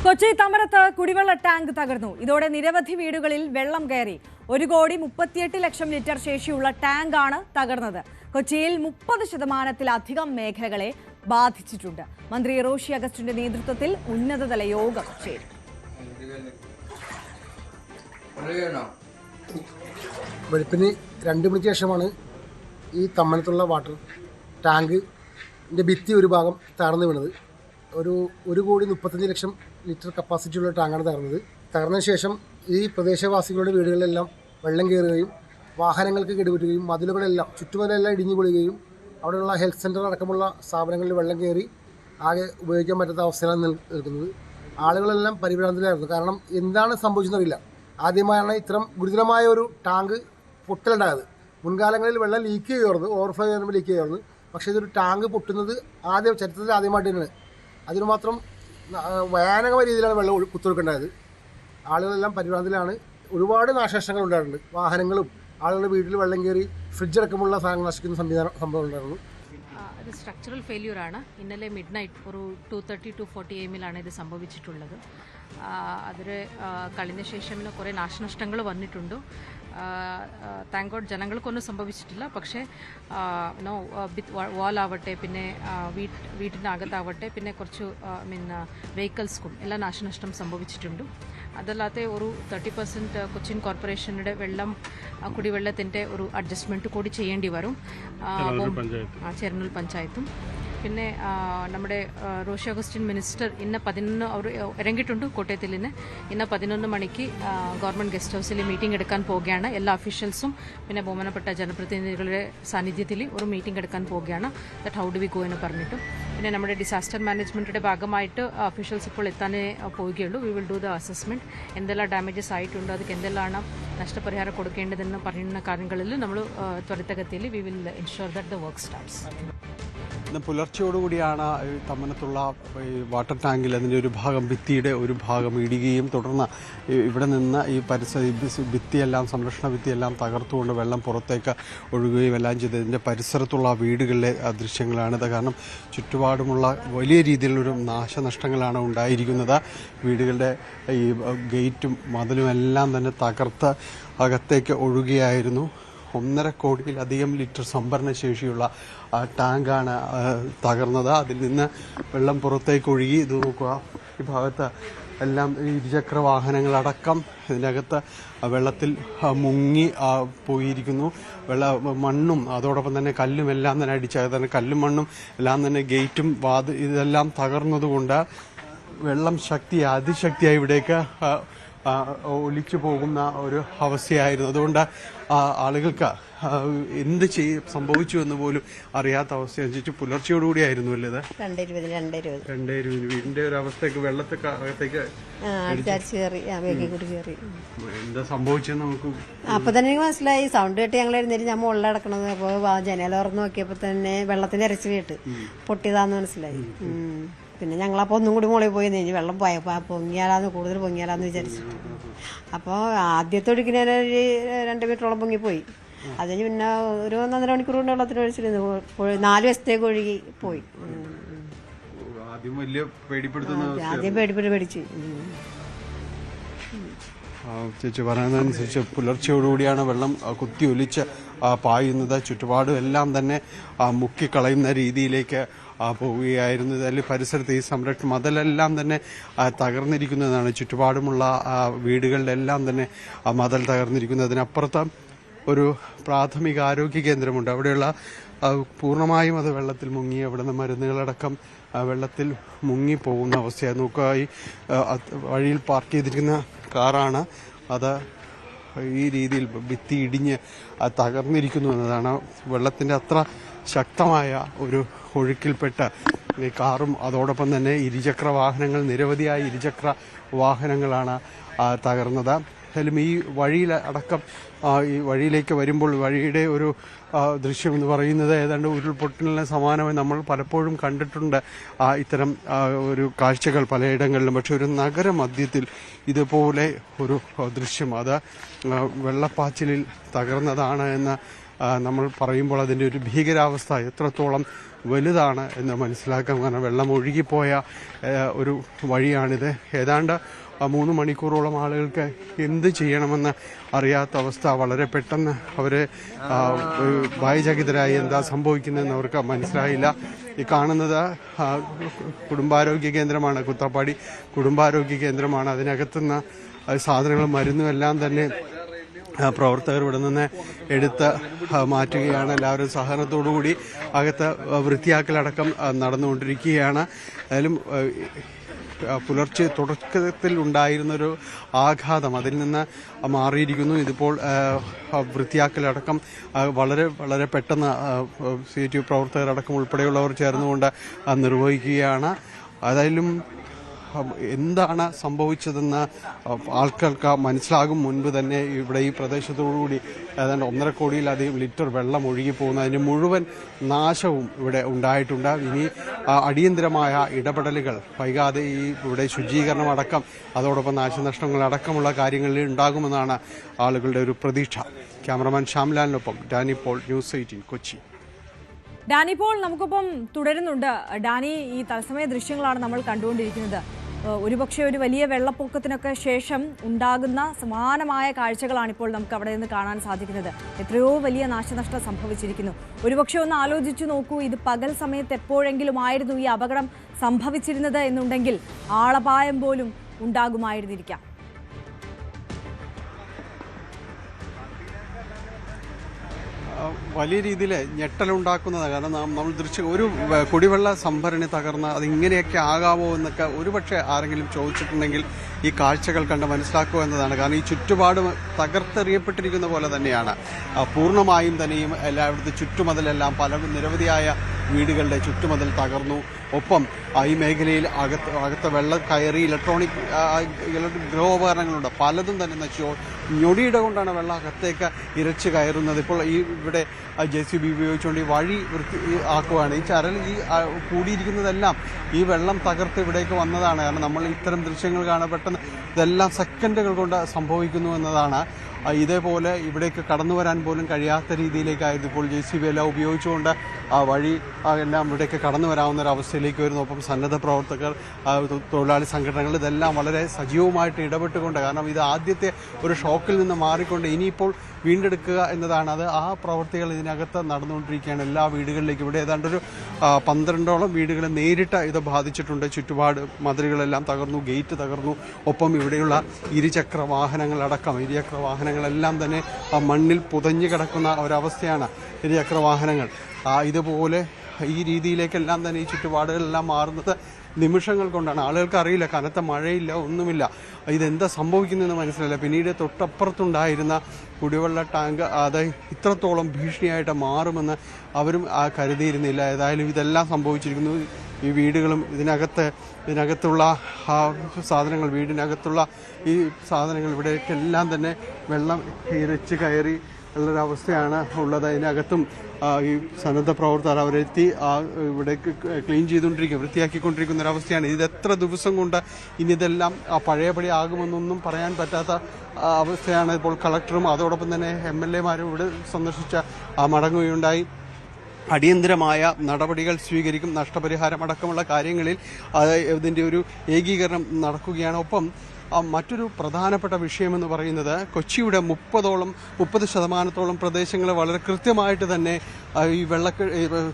കൊച്ചി തമരത്ത് കുടിവെള്ള ടാങ്ക് തകർന്നു. ഇതോടെ നിരവധി വീടുകളിൽ വെള്ളം കയറി. 1,38,00,000 ലിറ്റർ ശേഷിയുള്ള ടാങ്കാണ് തകർന്നത്. കൊച്ചിയിൽ 30%-ലധികം മേഖലകളെ ബാധിച്ചിട്ടുണ്ട്. മന്ത്രി റോഷി അഗസ്റ്റിന്റെ നേതൃത്വത്തിൽ ഉന്നതതല യോഗം ചേരും. വെളുപ്പിന് 2 മണിക്ക് ശേഷമാണ് ഈ തമ്മനത്തുള്ള വാട്ടർ ടാങ്കിൻ്റെ ഭിത്തി ഒരു ഭാഗം തകർന്നു വീണത്. 1,35,00,000 ലിറ്റർ കപ്പാസിറ്റിയുള്ള ടാങ്കാണ് തകർന്നത്. തകർന്നതിന് ശേഷം ഈ പ്രദേശവാസികളുടെ വീടുകളിലെല്ലാം വെള്ളം കയറുകയും വാഹനങ്ങൾക്ക് കേടുപറ്റുകയും മതിലുകളെല്ലാം ചുറ്റുമതിലെല്ലാം ഇടിഞ്ഞു പൊളിയുകയും അവിടെയുള്ള ഹെൽത്ത് സെൻ്റർ അടക്കമുള്ള സ്ഥാപനങ്ങളിൽ വെള്ളം കയറി ആകെ ഉപയോഗിക്കാൻ പറ്റാത്ത അവസ്ഥയിലാണ് നിൽക്കുന്നത്. ആളുകളെല്ലാം പരിഭ്രാന്തിലായിരുന്നു. കാരണം എന്താണ് സംഭവിച്ചെന്നറിയില്ല. ആദ്യമായാണ് ഇത്തരം ഗുരുതരമായ ഒരു ടാങ്ക് പൊട്ടലുണ്ടായത്. മുൻകാലങ്ങളിൽ വെള്ളം ലീക്ക് ചെയ്യുമായിരുന്നു, ഓവർഫ്ലോ ചെയ്യുമ്പോൾ ലീക്ക് ചെയ്യുമായിരുന്നു. പക്ഷേ ഇതൊരു ടാങ്ക് പൊട്ടുന്നത് ചരിത്രത്തിൽ ആദ്യമായിട്ട് തന്നെയാണ്. അതിന് മാത്രം ഭയാനകമായ രീതിയിലാണ് വെള്ളം കുത്തൊഴുക്കുണ്ടായത്. ആളുകളെല്ലാം പരിഭ്രാന്തിലാണ്. ഒരുപാട് നാശനഷ്ടങ്ങൾ ഉണ്ടായിട്ടുണ്ട്. വാഹനങ്ങളും ആളുകളുടെ വീട്ടിൽ വെള്ളം കയറി ഫ്രിഡ്ജ് അടക്കമുള്ള സാധനങ്ങൾ നശിക്കുന്ന സംഭവം ഉണ്ടായിരുന്നു. ഇത് സ്ട്രക്ചറൽ ഫെയില്യൂറാണ്. ഇന്നലെ മിഡ് നൈറ്റ് ഒരു 2:30-2:40 AM ഇത് സംഭവിച്ചിട്ടുള്ളത്. അതിൽ കഴിഞ്ഞ ശേഷം കുറേ നാശനഷ്ടങ്ങൾ വന്നിട്ടുണ്ട്. താങ്ക് ഗോഡ് ജനങ്ങൾക്കൊന്നും സംഭവിച്ചിട്ടില്ല. പക്ഷേ വാലാവട്ടെ, പിന്നെ വീട്ടിൻ്റെ അകത്താവട്ടെ, പിന്നെ കുറച്ച് വെഹിക്കിൾസ്ക്കും എല്ലാം നാശനഷ്ടം സംഭവിച്ചിട്ടുണ്ട്. അതല്ലാതെ ഒരു 30% കൊച്ചിൻ കോർപ്പറേഷനുടെ കുടിവെള്ളത്തിൻ്റെ ഒരു അഡ്ജസ്റ്റ്മെൻറ്റ് കൂടി ചെയ്യേണ്ടി വരും. ചെറുനൂൽ പഞ്ചായത്തും പിന്നെ നമ്മുടെ റോഷി അഗസ്റ്റിൻ മിനിസ്റ്റർ ഇന്ന് 11 അവർ ഇറങ്ങിയിട്ടുണ്ട് കോട്ടയത്തിൽ. ഇന്ന് 11 മണിക്ക് ഗവൺമെൻറ് ഗസ്റ്റ് ഹൗസിൽ മീറ്റിംഗ് എടുക്കാൻ പോവുകയാണ്. എല്ലാ ഒഫീഷ്യൽസും പിന്നെ ബഹുമാനപ്പെട്ട ജനപ്രതിനിധികളുടെ സാന്നിധ്യത്തിൽ ഒരു മീറ്റിംഗ് എടുക്കാൻ പോവുകയാണ്. That how do we go എന്ന് പറഞ്ഞിട്ട്. പിന്നെ നമ്മുടെ ഡിസാസ്റ്റർ മാനേജ്മെൻറ്റിൻ്റെ ഭാഗമായിട്ട് ഒഫീഷ്യൽസ് ഇപ്പോൾ എത്താനേ പോവുകയുള്ളൂ. We will do the assessment. എന്തെല്ലാം ഡാമേജസ് ആയിട്ടുണ്ട്, അതൊക്കെ എന്തെല്ലാം നഷ്ടപരിഹാരം കൊടുക്കേണ്ടതെന്ന് പറയുന്ന കാര്യങ്ങളിൽ നമ്മൾ ത്വരിതഗതിയിൽ we will ensure that the work starts. ഇന്ന് പുലർച്ചയോടുകൂടിയാണ് തമ്മനത്തുള്ള ഈ വാട്ടർ ടാങ്കിൽ അതിൻ്റെ ഒരു ഭാഗം ഭിത്തിയുടെ ഒരു ഭാഗം ഇടുകയും തുടർന്ന് ഇവിടെ നിന്ന് ഈ ഭിത്തിയെല്ലാം സംരക്ഷണ ഭിത്തിയെല്ലാം തകർത്തുകൊണ്ട് വെള്ളം പുറത്തേക്ക് ഒഴുകുകയും എല്ലാം ചെയ്ത് ഇതിൻ്റെ പരിസരത്തുള്ള വീടുകളിലെ ദൃശ്യങ്ങളാണിത്. കാരണം ചുറ്റുപാടുമുള്ള വലിയ രീതിയിലുള്ളൊരു നാശനഷ്ടങ്ങളാണ് ഉണ്ടായിരിക്കുന്നത്. വീടുകളുടെ ഈ ഗേറ്റും മതിലും എല്ലാം തന്നെ തകർത്ത് അകത്തേക്ക് ഒഴുകുകയായിരുന്നു. 1.5 കോടിയിലധികം ലിറ്റർ സംഭരണ ശേഷിയുള്ള ടാങ്കാണ് തകർന്നത്. അതിൽ നിന്ന് വെള്ളം പുറത്തേക്ക് ഒഴുകി. ഇത് നോക്കുക, ഈ ഭാഗത്ത് എല്ലാം ഇരുചക്ര വാഹനങ്ങളടക്കം ഇതിനകത്ത് വെള്ളത്തിൽ മുങ്ങി പോയിരിക്കുന്നു. മണ്ണും അതോടൊപ്പം തന്നെ കല്ലും എല്ലാം തന്നെ അടിച്ചകത്ത് കല്ലും മണ്ണും എല്ലാം തന്നെ ഗേറ്റും ഇതെല്ലാം തകർന്നതുകൊണ്ട് വെള്ളം അതിശക്തിയായി ഇവിടേക്ക് ഒലിച്ചു പോകുന്ന ഒരു അവസ്ഥയായിരുന്നു. അതുകൊണ്ട് ആളുകൾക്ക് എന്ത് സംഭവിച്ചു എന്ന് പോലും അറിയാത്ത അവസ്ഥയനുസരിച്ച് പുലർച്ചയോടുകൂടിയായിരുന്നു അല്ലേ ഇത്? 2:20 വീടിന്റെ ഒരു അവസ്ഥയൊക്കെ വെള്ളത്തേക്ക് എന്താ സംഭവിച്ചെന്ന് നമുക്ക് അപ്പൊ തന്നെ മനസ്സിലായി. സൗണ്ട് കേട്ട് ഞങ്ങൾ എഴുന്നേറ്റ് ഞാൻ മുകളിൽ കിടക്കണത്. അപ്പൊ ജനൽ തുറന്ന് നോക്കിയപ്പോ തന്നെ വെള്ളത്തിന്റെ ഇരച്ചു കേട്ട് പൊട്ടിയതാന്ന് മനസ്സിലായി. പിന്നെ ഞങ്ങളപ്പോൾ ഒന്നും കൂടി മുകളിൽ പോയി കഴിഞ്ഞ് വെള്ളം കൂടുതൽ പൊങ്ങിയാലാന്ന് വിചാരിച്ചിട്ട്. അപ്പോൾ ആദ്യത്തെ ഒഴുക്കിന് 2 മീറ്ററോളം പൊങ്ങിപ്പോയി. അത് കഴിഞ്ഞ് പിന്നെ ഒരു 1.5 മണിക്കൂർ കൊണ്ട് വെള്ളത്തിന് ഒഴിച്ചിരുന്നു. 4 വശത്തേക്ക് ഒഴുകി പോയി. ആദ്യം പേടിച്ച് ചേച്ചി പറയുന്നതനുസരിച്ച് പുലർച്ചയോടുകൂടിയാണ് വെള്ളം കുത്തി ഒലിച്ച് പായുന്നത്. ചുറ്റുപാടും എല്ലാം തന്നെ മുക്കിക്കളയുന്ന രീതിയിലേക്ക് പോവുകയായിരുന്നു. അതിൽ പരിസരത്ത് ഈ സംരക്ഷണം മതിലെല്ലാം തന്നെ തകർന്നിരിക്കുന്നതാണ്. ചുറ്റുപാടുമുള്ള വീടുകളിലെല്ലാം തന്നെ മതിൽ തകർന്നിരിക്കുന്നതിനപ്പുറത്ത് ഒരു പ്രാഥമിക ആരോഗ്യ കേന്ദ്രമുണ്ട്. അവിടെയുള്ള പൂർണ്ണമായും അത് വെള്ളത്തിൽ മുങ്ങി. അവിടെ നിന്ന് മരുന്നുകളടക്കം വെള്ളത്തിൽ മുങ്ങിപ്പോകുന്ന അവസ്ഥയാണ്. നോക്കുക, ഈ വഴിയിൽ പാർക്ക് ചെയ്തിരിക്കുന്ന കാറാണ്. അത് ഈ രീതിയിൽ ഭിത്തി ഇടിഞ്ഞ് തകർന്നിരിക്കുന്നു എന്നതാണ്. വെള്ളത്തിൻ്റെ അത്ര ശക്തമായ ഒരു ഒഴുക്കിൽപ്പെട്ട ഈ കാറും അതോടൊപ്പം തന്നെ ഇരുചക്ര വാഹനങ്ങൾ, നിരവധിയായ ഇരുചക്ര വാഹനങ്ങളാണ് തകർന്നത്. എന്തായാലും ഈ വഴിയിൽ അടക്കം ഈ വഴിയിലേക്ക് വരുമ്പോൾ വഴിയുടെ ഒരു ദൃശ്യം എന്ന് പറയുന്നത് ഏതാണ്ട് ഉരുൾപൊട്ടലിന് സമാനമായി നമ്മൾ പലപ്പോഴും കണ്ടിട്ടുണ്ട് ഇത്തരം ഒരു കാഴ്ചകൾ പലയിടങ്ങളിലും. പക്ഷെ ഒരു നഗരമധ്യത്തിൽ ഇതുപോലെ ഒരു ദൃശ്യം, അത് വെള്ളപ്പാച്ചിലിൽ തകർന്നതാണ് എന്ന് നമ്മൾ പറയുമ്പോൾ അതിൻ്റെ ഒരു ഭീകരാവസ്ഥ എത്രത്തോളം വലുതാണ് എന്ന് മനസ്സിലാക്കാം. കാരണം വെള്ളം ഒഴുകിപ്പോയ ഒരു വഴിയാണിത്. ഏതാണ്ട് 3 മണിക്കൂറോളം ആളുകൾക്ക് എന്ത് ചെയ്യണമെന്ന് അറിയാത്ത അവസ്ഥ. വളരെ പെട്ടെന്ന് അവർ ഭയചകിതരായി എന്താ സംഭവിക്കുന്നതെന്ന് അവർക്ക് മനസ്സിലായില്ല. ഈ കാണുന്നത് കുടുംബാരോഗ്യ കേന്ദ്രമാണ്, കുത്തപ്പാടി കുടുംബാരോഗ്യ കേന്ദ്രമാണ്. അതിനകത്തുനിന്ന് സാധനങ്ങളും മരുന്നും എല്ലാം തന്നെ പ്രവർത്തകർ ഇവിടെ നിന്ന് എടുത്ത് മാറ്റുകയാണ്. എല്ലാവരും സഹകരണത്തോടുകൂടി അകത്ത് വൃത്തിയാക്കലടക്കം നടന്നുകൊണ്ടിരിക്കുകയാണ്. അതിലും പുലർച്ചെ തുടക്കത്തിൽ ഉണ്ടായിരുന്നൊരു ആഘാതം അതിൽ നിന്ന് മാറിയിരിക്കുന്നു. ഇതിപ്പോൾ വൃത്തിയാക്കലടക്കം വളരെ വളരെ പെട്ടെന്ന് CITU പ്രവർത്തകരടക്കം ഉൾപ്പെടെയുള്ളവർ ചേർന്നുകൊണ്ട് നിർവഹിക്കുകയാണ്. അതായാലും എന്താണ് സംഭവിച്ചതെന്ന് ആൾക്കാർക്ക് മനസ്സിലാകും മുൻപ് തന്നെ ഇവിടെ ഈ പ്രദേശത്തോടുകൂടി ഏതാണ്ട് 1.5 കോടിയിലധികം ലിറ്റർ വെള്ളം ഒഴുകിപ്പോകുന്നു. അതിന് മുഴുവൻ നാശവും ഇവിടെ ഉണ്ടായിട്ടുണ്ട്. ഇനി അടിയന്തരമായ ഇടപെടലുകൾ വൈകാതെ ഈ ഇവിടെ ശുചീകരണം അടക്കം അതോടൊപ്പം നാശനഷ്ടങ്ങളടക്കമുള്ള കാര്യങ്ങളിൽ ഉണ്ടാകുമെന്നാണ് ആളുകളുടെ ഒരു പ്രതീക്ഷ. ക്യാമറമാൻ ശ്യാംലാലിനൊപ്പം ഡാനി പോൾ, ന്യൂസ് 18 കൊച്ചി. ഡാനി പോൾ നമുക്കൊപ്പം തുടരുന്നുണ്ട്. ഡാനി, ഈ തത്സമയ ദൃശ്യങ്ങളാണ് നമ്മൾ കണ്ടുകൊണ്ടിരിക്കുന്നത്. ഒരുപക്ഷെ ഒരു വലിയ വെള്ളപ്പൊക്കത്തിനൊക്കെ ശേഷം ഉണ്ടാകുന്ന സമാനമായ കാഴ്ചകളാണിപ്പോൾ നമുക്ക് അവിടെ നിന്ന് കാണാൻ സാധിക്കുന്നത്. എത്രയോ വലിയ നാശനഷ്ടം സംഭവിച്ചിരിക്കുന്നു. ഒരുപക്ഷെ ഒന്ന് ആലോചിച്ചു നോക്കൂ, ഇത് പകൽ സമയത്ത് എപ്പോഴെങ്കിലും ആയിരുന്നു ഈ അപകടം സംഭവിച്ചിരുന്നത് എന്നുണ്ടെങ്കിൽ ആളപായം പോലും ഉണ്ടാകുമായിരുന്നിരിക്കാം. വലിയ രീതിയിൽ ഞെട്ടലുണ്ടാക്കുന്നതാണ്. കാരണം നമ്മൾ ഒരു കുടിവെള്ള സംഭരണി തകർന്ന് അതിങ്ങനെയൊക്കെ ആകാമോ എന്നൊക്കെ ഒരുപക്ഷെ ആരെങ്കിലും ചോദിച്ചിട്ടുണ്ടെങ്കിൽ ഈ കാഴ്ചകൾ കണ്ട് മനസ്സിലാക്കുക എന്നതാണ്. കാരണം ഈ ചുറ്റുപാട് തകർത്തെറിയപ്പെട്ടിരിക്കുന്ന പോലെ തന്നെയാണ്. പൂർണ്ണമായും തന്നെയും എല്ലായിടത്തും ചുറ്റുമതിലെല്ലാം നിരവധിയായ വീടുകളുടെ ചുറ്റുമതിൽ തകർന്നു. ഒപ്പം ഈ മേഖലയിൽ അകത്ത് വെള്ളം കയറി ഇലക്ട്രോണിക് ഗൃഹോപകരണങ്ങളുണ്ട്, പലതും തന്നെ നശിച്ചു. ഞൊടിയിട കൊണ്ടാണ് വെള്ളം അകത്തേക്ക് ഇരച്ച് കയറുന്നത്. ഇപ്പോൾ ഇവിടെ JCB ഉപയോഗിച്ചുകൊണ്ട് ഈ വഴി ആക്കുവാണ്. ഈ ചരൽ കൂടിയിരിക്കുന്നതെല്ലാം ഈ വെള്ളം തകർത്ത് ഇവിടേക്ക് വന്നതാണ്. കാരണം നമ്മൾ ഇത്തരം ദൃശ്യങ്ങൾ കാണാൻ പെട്ടെന്ന് ഇതെല്ലാം സെക്കൻഡുകൾ കൊണ്ട് സംഭവിക്കുന്നു എന്നതാണ്. ഇതേപോലെ ഇവിടേക്ക് കടന്നു വരാൻ പോലും കഴിയാത്ത രീതിയിലേക്കായിരുന്നു ഇപ്പോൾ JCB എല്ലാം ഉപയോഗിച്ചുകൊണ്ട് വഴി എല്ലാം ഇവിടേക്ക് കടന്നു വരാവുന്ന ഒരു അവസ്ഥയിലേക്ക് വരുന്നു. ഒപ്പം സന്നദ്ധ പ്രവർത്തകർ, തൊഴിലാളി സംഘടനകൾ ഇതെല്ലാം വളരെ സജീവമായിട്ട് ഇടപെട്ടുകൊണ്ട്, കാരണം ഇത് ആദ്യത്തെ ഒരു ഷോക്കിൽ നിന്ന് മാറിക്കൊണ്ട് ഇനിയിപ്പോൾ വീണ്ടെടുക്കുക എന്നതാണ്. ആ പ്രവൃത്തികൾ ഇതിനകത്ത് നടന്നുകൊണ്ടിരിക്കുകയാണ്. എല്ലാ വീടുകളിലേക്കും ഇവിടെ ഏതാണ്ടൊരു 12ഓളം വീടുകൾ നേരിട്ട് ഇത് ബാധിച്ചിട്ടുണ്ട്. ചുറ്റുപാട് മതിലുകളെല്ലാം തകർന്നു, ഗേറ്റ് തകർന്നു. ഒപ്പം ഇവിടെയുള്ള ഇരുചക്ര വാഹനങ്ങളെല്ലാം തന്നെ മണ്ണിൽ പുതഞ്ഞു കിടക്കുന്ന ഒരവസ്ഥയാണ്. ഇരുചക്ര വാഹനങ്ങൾ ഇതുപോലെ ഈ രീതിയിലേക്കെല്ലാം തന്നെ ഈ ചുറ്റുപാടുകളെല്ലാം മാറുന്നത് നിമിഷങ്ങൾ കൊണ്ടാണ്. ആളുകൾക്ക് അറിയില്ല, കനത്ത മഴയില്ല, ഒന്നുമില്ല, ഇതെന്താ സംഭവിക്കുന്നതെന്ന് മനസ്സിലായില്ല. പിന്നീട് തൊട്ടപ്പുറത്തുണ്ടായിരുന്ന കുടിവെള്ള ടാങ്ക് അത് ഇത്രത്തോളം ഭീഷണിയായിട്ട് മാറുമെന്ന് അവരും കരുതിയിരുന്നില്ല. ഏതായാലും ഇതെല്ലാം സംഭവിച്ചിരിക്കുന്നു. ഈ വീടുകളും ഇതിനകത്തുള്ള സാധനങ്ങൾ, വീടിനകത്തുള്ള ഈ സാധനങ്ങൾ ഇവിടേക്കെല്ലാം തന്നെ വെള്ളം ഇരച്ച് കയറി ഉള്ളൊരവസ്ഥയാണ് ഉള്ളത്. അതിനകത്തും ഈ സന്നദ്ധ പ്രവർത്തകർ അവരെത്തി ഇവിടേക്ക് ക്ലീൻ ചെയ്തുകൊണ്ടിരിക്കുക, വൃത്തിയാക്കിക്കൊണ്ടിരിക്കുന്ന ഒരവസ്ഥയാണ്. ഇത് എത്ര ദിവസം കൊണ്ട് ഇനി ഇതെല്ലാം പഴയപടി ആകുമെന്നൊന്നും പറയാൻ പറ്റാത്ത അവസ്ഥയാണ്. ഇപ്പോൾ കളക്ടറും അതോടൊപ്പം തന്നെ MLA-മാരും ഇവിടെ സന്ദർശിച്ച മടങ്ങുകയുണ്ടായി. അടിയന്തരമായ നടപടികൾ സ്വീകരിക്കും, നഷ്ടപരിഹാരം അടക്കമുള്ള കാര്യങ്ങളിൽ ഇതിൻ്റെ ഒരു ഏകീകരണം നടക്കുകയാണ്. ഒപ്പം മറ്റൊരു പ്രധാനപ്പെട്ട വിഷയമെന്ന് പറയുന്നത് കൊച്ചിയുടെ 30% പ്രദേശങ്ങളെ വളരെ കൃത്യമായിട്ട് തന്നെ ഈ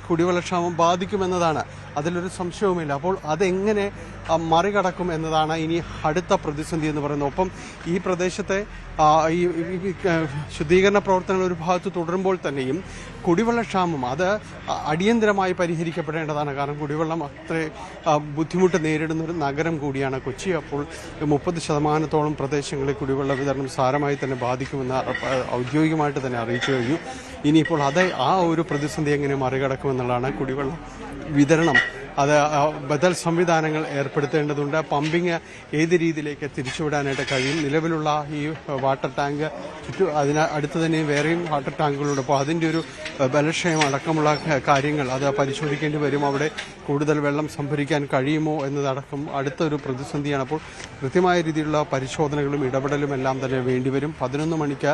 കുടിവെള്ളക്ഷാമം ബാധിക്കുമെന്നതാണ്. അതിലൊരു സംശയവുമില്ല. അപ്പോൾ അതെങ്ങനെ മറികടക്കും എന്നതാണ് ഇനി അടുത്ത പ്രതിസന്ധി എന്ന് പറയുന്നത്. ഒപ്പം ഈ പ്രദേശത്തെ ഈ ശുദ്ധീകരണ പ്രവർത്തനങ്ങൾ ഒരു ഭാഗത്ത് തുടരുമ്പോൾ തന്നെയും കുടിവെള്ളക്ഷാമം അത് അടിയന്തരമായി പരിഹരിക്കപ്പെടേണ്ടതാണ്. കാരണം കുടിവെള്ളം അത്ര ബുദ്ധിമുട്ട് നേരിടുന്ന ഒരു നഗരം കൂടിയാണ് കൊച്ചി. അപ്പോൾ 30% പ്രദേശങ്ങളിൽ കുടിവെള്ള വിതരണം സാരമായി തന്നെ ബാധിക്കുമെന്ന് ഔദ്യോഗികമായിട്ട് തന്നെ അറിയിച്ചു കഴിഞ്ഞു. ഇനിയിപ്പോൾ ആ ഒരു പ്രതിസന്ധി എങ്ങനെ മറികടക്കുമെന്നുള്ളതാണ്. കുടിവെള്ള വിതരണം അത് ബദൽ സംവിധാനങ്ങൾ ഏർപ്പെടുത്തേണ്ടതുണ്ട്. പമ്പിങ് ഏത് രീതിയിലേക്ക് തിരിച്ചുവിടാനായിട്ട് കഴിയും. നിലവിലുള്ള ഈ വാട്ടർ ടാങ്ക് അടുത്ത് തന്നെ വേറെയും വാട്ടർ ടാങ്കുകളുണ്ട്. അപ്പോൾ അതിൻ്റെ ഒരു ബലക്ഷയം അടക്കമുള്ള കാര്യങ്ങൾ അത് പരിശോധിക്കേണ്ടി വരും. അവിടെ കൂടുതൽ വെള്ളം സംഭരിക്കാൻ കഴിയുമോ എന്നതടക്കം അടുത്തൊരു പ്രതിസന്ധിയാണ്. അപ്പോൾ കൃത്യമായ രീതിയിലുള്ള പരിശോധനകളും ഇടപെടലും എല്ലാം തന്നെ വേണ്ടിവരും. 11 മണിക്ക്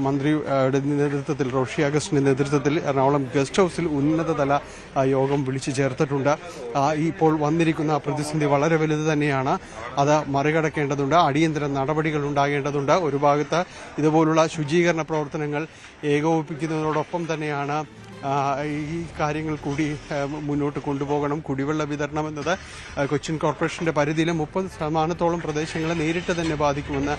മന്ത്രിയുടെ നേതൃത്വത്തിൽ, റോഷി അഗസ്റ്റിന്റെ നേതൃത്വത്തിൽ എറണാകുളം ഗസ്റ്റ് ഹൗസിൽ ഉന്നതതല യോഗം വിളിച്ചു ചേർത്തിട്ടുണ്ട്. ഇപ്പോൾ വന്നിരിക്കുന്ന പ്രതിസന്ധി വളരെ വലുത് തന്നെയാണ്. അത് മറികടക്കേണ്ടതുണ്ട്. അടിയന്തര നടപടികൾ ഉണ്ടാകേണ്ടതുണ്ട്. ഒരു ഭാഗത്ത് ഇതുപോലുള്ള ശുചീകരണ പ്രവർത്തനങ്ങൾ ഏകോപിപ്പിക്കുന്നതോടൊപ്പം തന്നെയാണ് ഈ കാര്യങ്ങൾ കൂടി മുന്നോട്ട് കൊണ്ടുപോകണം. കുടിവെള്ള വിതരണം എന്നത് കൊച്ചിൻ കോർപ്പറേഷന്റെ പരിധിയിലെ 30% പ്രദേശങ്ങളെ നേരിട്ട് തന്നെ ബാധിക്കുമെന്ന്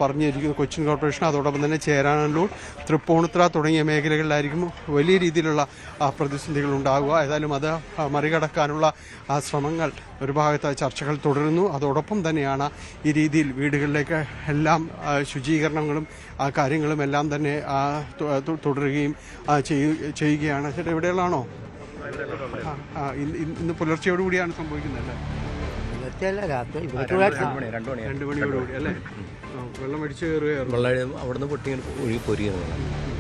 പറഞ്ഞിരിക്കുന്നു കൊച്ചിൻ കോർപ്പറേഷൻ. അതോടൊപ്പം തന്നെ ചേരാനല്ലൂർ, തൃപ്പൂണിത്തുറ തുടങ്ങിയ മേഖലകളിലായിരിക്കും വലിയ രീതിയിലുള്ള പ്രതിസന്ധികൾ ഉണ്ടാകുക. ഏതായാലും അത് മറികടക്കാനുള്ള ശ്രമങ്ങൾ ഒരു ഭാഗത്ത് ചർച്ചകൾ തുടരുന്നു. അതോടൊപ്പം തന്നെയാണ് ഈ രീതിയിൽ വീടുകളിലേക്ക് എല്ലാം ശുചീകരണങ്ങളും കാര്യങ്ങളും എല്ലാം തന്നെ തുടരുകയും ചെയ്യുകയാണ്. ചേട്ടാ, ഇവിടെയുള്ളതാണോ? ഇന്ന് പുലർച്ചയോടുകൂടിയാണ് സംഭവിക്കുന്നത് അല്ലേ? 2 മണിയോടുകൂടി അല്ലേ? വെള്ളം അടിച്ചു കയറുകയായിരുന്നു. വെള്ളം അവിടുന്ന് പൊട്ടി ഒഴുകി പോരുകയാണ്.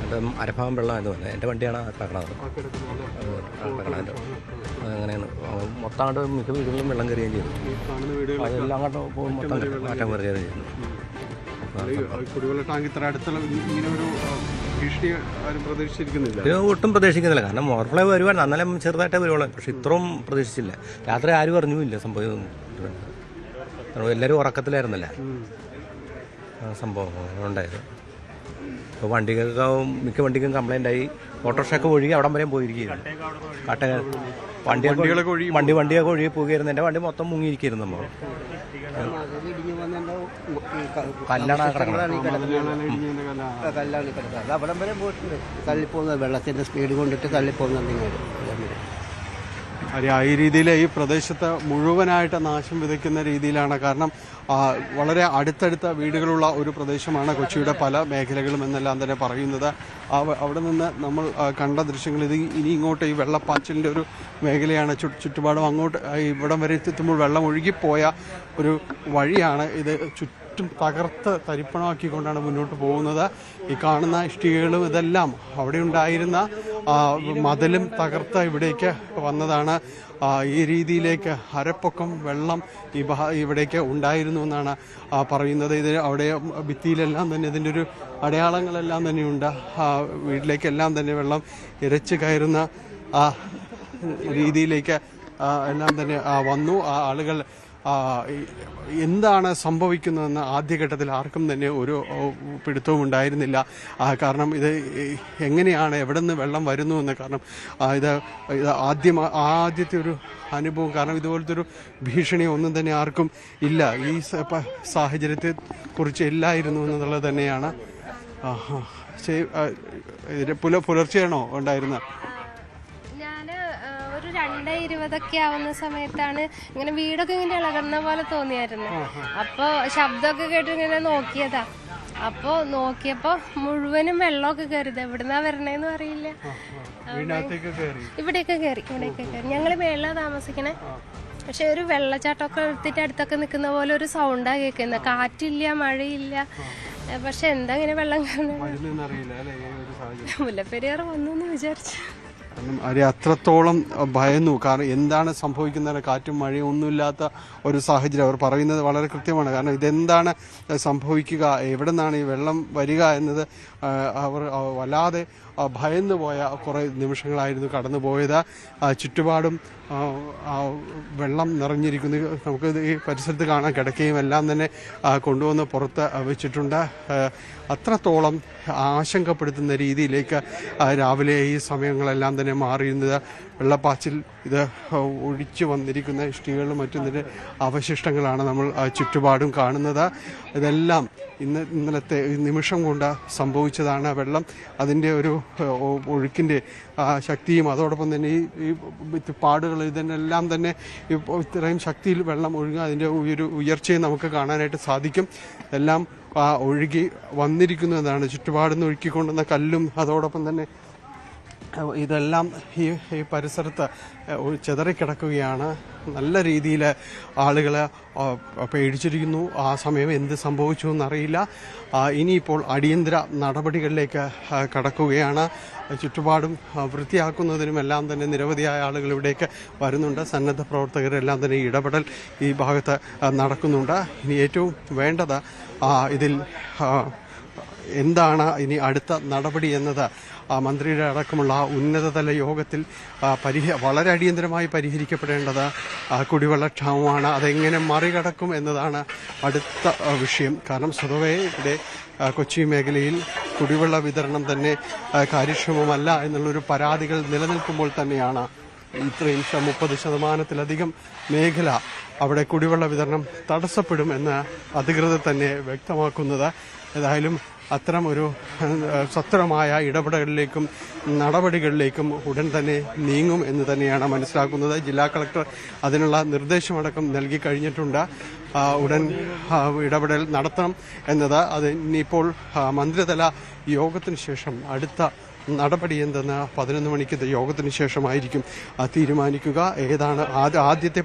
അപ്പം അരഭാഗം വെള്ളം എന്ന് പറഞ്ഞത് എൻ്റെ വണ്ടിയാണ് കിടക്കണത്. അങ്ങനെയാണ് മൊത്തം മിക്ക വീടുകളിലും വെള്ളം കയറുകയും ചെയ്തു. അതെല്ലാം അങ്ങോട്ട് മൊത്തം മാറ്റം കയറുകയും ചെയ്തു. കുടിവെള്ള ടാങ്ക് ഇത്ര അടുത്തുള്ള ഇങ്ങനെ ഒരു ഭീഷണി ആരും പ്രതീക്ഷിച്ചിരിക്കുന്നില്ല. ഒട്ടും പ്രതീക്ഷിക്കുന്നില്ല. കാരണം ഓവർഫ്ലോ വരുവാൻ അന്നേരം ചെറുതായിട്ടേ വരുവുള്ളൂ. പക്ഷെ ഇത്രയും പ്രതീക്ഷിച്ചില്ല. രാത്രി ആരും അറിഞ്ഞുമില്ല സംഭവം. എല്ലാവരും ഉറക്കത്തിലായിരുന്നല്ലേ സംഭവം ഉണ്ടായത്. ഇപ്പോൾ വണ്ടികൾക്ക് മിക്ക വണ്ടിക്കും കംപ്ലൈൻ്റ് ആയി. ഓട്ടോറിക്ഷയൊക്കെ ഒഴുകി അവിടം വരെയും പോയിരിക്കുകയായിരുന്നു. വണ്ടിയൊക്കെ ഒഴുകി പോവുകയായിരുന്നു. എൻ്റെ വണ്ടി മൊത്തം മുങ്ങിയിരിക്കുന്നു. നമ്മൾ കല്ലാണ് കിടക്കുന്നത്. അവിടം വരെ പോയിട്ടുണ്ട്. തള്ളിപ്പോകുന്നത് വെള്ളത്തിൻ്റെ സ്പീഡ് കൊണ്ടിട്ട് തള്ളിപ്പോകുന്നുണ്ടെങ്കിൽ ഈ രീതിയിൽ ഈ പ്രദേശത്ത് മുഴുവനായിട്ട് നാശം വിതയ്ക്കുന്ന രീതിയിലാണ്. കാരണം വളരെ അടുത്തടുത്ത വീടുകളുള്ള ഒരു പ്രദേശമാണ് കൊച്ചിയുടെ പല മേഖലകളും എന്നെല്ലാം തന്നെ പറയുന്നത്. അവിടെ നിന്ന് നമ്മൾ കണ്ട ദൃശ്യങ്ങൾ ഇത് ഇനി ഇങ്ങോട്ട് ഈ വെള്ളപ്പാച്ചിലിൻ്റെ ഒരു മേഖലയാണ്. ചുറ്റുപാടും അങ്ങോട്ട് ഇവിടം വരെ എത്തുമ്പോൾ വെള്ളം ഒഴുകിപ്പോയ ഒരു വഴിയാണ് ഇത്. ചുറ്റും തകർത്ത് തരിപ്പണമാക്കിക്കൊണ്ടാണ് മുന്നോട്ട് പോകുന്നത്. ഈ കാണുന്ന ഇഷ്ടികകളും ഇതെല്ലാം അവിടെ ഉണ്ടായിരുന്ന മതിലും തകർത്ത് ഇവിടേക്ക് വന്നതാണ്. ഈ രീതിയിലേക്ക് അരപ്പൊക്കം വെള്ളം ഇവിടേക്ക് ഉണ്ടായിരുന്നു എന്നാണ് പറയുന്നത്. ഇത് അവിടെ ഭിത്തിയിലെല്ലാം തന്നെ ഇതിൻ്റെ ഒരു അടയാളങ്ങളെല്ലാം തന്നെയുണ്ട്. വീട്ടിലേക്കെല്ലാം തന്നെ വെള്ളം ഇരച്ച് കയറുന്ന രീതിയിലേക്ക് എല്ലാം തന്നെ വന്നു. ആളുകൾ എന്താണ് സംഭവിക്കുന്നതെന്ന് ആദ്യഘട്ടത്തിൽ ആർക്കും തന്നെ ഒരു പിടുത്തവും ഉണ്ടായിരുന്നില്ല. കാരണം ഇത് എങ്ങനെയാണ്, എവിടെ നിന്ന് വെള്ളം വരുന്നു എന്ന്. കാരണം ഇത് ആദ്യത്തെ ഒരു അനുഭവം. കാരണം ഇതുപോലത്തെ ഒരു ഭീഷണി ഒന്നും തന്നെ ആർക്കും ഇല്ല. ഈ സാഹചര്യത്തെ കുറിച്ച് ഇല്ലായിരുന്നു എന്നുള്ളത് തന്നെയാണ്. പുലർച്ചെയാണോ ഉണ്ടായിരുന്നത്? 2:20 ആവുന്ന സമയത്താണ് ഇങ്ങനെ വീടൊക്കെ ഇങ്ങനെ ഇളകുന്ന പോലെ തോന്നിയായിരുന്നു. അപ്പോൾ ശബ്ദമൊക്കെ കേട്ട് ഇങ്ങനെ നോക്കിയതാ. അപ്പോൾ നോക്കിയപ്പോൾ മുഴുവനും വെള്ളമൊക്കെ കയറിയത്. എവിടുന്നാ വരണേന്ന് അറിയില്ല. ഇവിടെയൊക്കെ കയറി. ഞങ്ങൾ മേളിലാണ് താമസിക്കണേ. പക്ഷെ ഒരു വെള്ളച്ചാട്ടമൊക്കെ എടുത്തിട്ട് അടുത്തൊക്കെ നിൽക്കുന്ന പോലെ ഒരു സൗണ്ടാ കേൾക്കുന്നത്. കാറ്റില്ല, മഴയില്ല. പക്ഷെ എന്താ ഇങ്ങനെ വെള്ളം മുല്ലപ്പെരിയാർ വന്നു എന്ന് വിചാരിച്ചു. അത്രത്തോളം ഭയന്നു. കാരണം എന്താണ് സംഭവിക്കുന്നത്, കാറ്റും മഴയും ഒന്നുമില്ലാത്ത ഒരു സാഹചര്യം. അവർ പറയുന്നത് വളരെ കൃത്യമാണ്. കാരണം ഇതെന്താണ് സംഭവിക്കുക, എവിടെ നിന്നാണ് ഈ വെള്ളം വരിക എന്നത് അവർ വല്ലാതെ ഭയന്നു പോയ കുറേ നിമിഷങ്ങളായിരുന്നു കടന്നു പോയത്. ചുറ്റുപാടും വെള്ളം നിറഞ്ഞിരിക്കുന്നു. നമുക്ക് ഈ പരിസരത്ത് കാണാൻ കിടക്കുകയും എല്ലാം തന്നെ കൊണ്ടുവന്ന് പുറത്ത് വെച്ചിട്ടുണ്ട്. അത്രത്തോളം ആശങ്കപ്പെടുത്തുന്ന രീതിയിലേക്ക് രാവിലെ ഈ സമയങ്ങളെല്ലാം തന്നെ മാറിയിരുന്നത്. വെള്ളപ്പാച്ചിൽ ഇത് ഒഴിച്ചു വന്നിരിക്കുന്ന ഇഷ്ടികകളും മറ്റൊന്നിൻ്റെ അവശിഷ്ടങ്ങളാണ് നമ്മൾ ചുറ്റുപാടും കാണുന്നത്. ഇതെല്ലാം ഇന്നലത്തെ നിമിഷം കൊണ്ട് സംഭവിച്ചതാണ്. വെള്ളം അതിൻ്റെ ഒരു ഒഴുക്കിൻ്റെ ശക്തിയും അതോടൊപ്പം തന്നെ ഈ പാടുകൾ ഇതിനെല്ലാം തന്നെ ഇത്രയും ശക്തിയിൽ വെള്ളം ഒഴുകുക, അതിൻ്റെ ഒരു ഉയർച്ചയും നമുക്ക് കാണാനായിട്ട് സാധിക്കും. എല്ലാം ഒഴുകി വന്നിരിക്കുന്നു എന്നതാണ്. ചുറ്റുപാടുന്ന് ഒഴുക്കിക്കൊണ്ടുവന്ന കല്ലും അതോടൊപ്പം തന്നെ ഇതെല്ലാം ഈ പരിസരത്ത് ചിതറിക്കിടക്കുകയാണ്. നല്ല രീതിയിൽ ആളുകൾ പേടിച്ചിരിക്കുന്നു. ആ സമയം എന്ത് സംഭവിച്ചു എന്നറിയില്ല. ഇനിയിപ്പോൾ അടിയന്തര നടപടികളിലേക്ക് കടക്കുകയാണ്. ചുറ്റുപാടും വൃത്തിയാക്കുന്നതിനുമെല്ലാം തന്നെ നിരവധിയായ ആളുകൾ ഇവിടേക്ക് വരുന്നുണ്ട്. സന്നദ്ധ പ്രവർത്തകരെല്ലാം തന്നെ ഇടപെടൽ ഈ ഭാഗത്ത് നടക്കുന്നുണ്ട്. ഇനി ഏറ്റവും വേണ്ടത് ഇതിൽ എന്താണ് ഇനി അടുത്ത നടപടി എന്നത് മന്ത്രിയുടെ അടക്കമുള്ള ഉന്നതതല യോഗത്തിൽ വളരെ അടിയന്തരമായി പരിഹരിക്കപ്പെടേണ്ടത് കുടിവെള്ളക്ഷാമമാണ്. അതെങ്ങനെ മറികടക്കും എന്നതാണ് അടുത്ത വിഷയം. കാരണം സ്വതവേ ഇവിടെ കൊച്ചി മേഖലയിൽ കുടിവെള്ള വിതരണം തന്നെ കാര്യക്ഷമമല്ല എന്നുള്ളൊരു പരാതികൾ നിലനിൽക്കുമ്പോൾ തന്നെയാണ് ഇത്രയും 30% മേഖല അവിടെ കുടിവെള്ള വിതരണം തടസ്സപ്പെടുമെന്ന് അധികൃതർ തന്നെ വ്യക്തമാക്കുന്നത്. ഏതായാലും അത്തരം ഒരു സത്വരമായ ഇടപെടലിലേക്കും നടപടികളിലേക്കും ഉടൻ തന്നെ നീങ്ങും എന്ന് തന്നെയാണ് മനസ്സിലാക്കുന്നത്. ജില്ലാ കളക്ടർ അതിനുള്ള നിർദ്ദേശമടക്കം നൽകി കഴിഞ്ഞിട്ടുണ്ട്. ഉടൻ ഇടപെടൽ നടത്തണം എന്നത് അത് ഇനിയിപ്പോൾ മന്ത്രിതല യോഗത്തിന് ശേഷം അടുത്ത നടപടി എന്തെന്ന് 11 മണിക്ക് യോഗത്തിന് ശേഷമായിരിക്കും തീരുമാനിക്കുക. ഏതാണ് ആദ്യത്തെ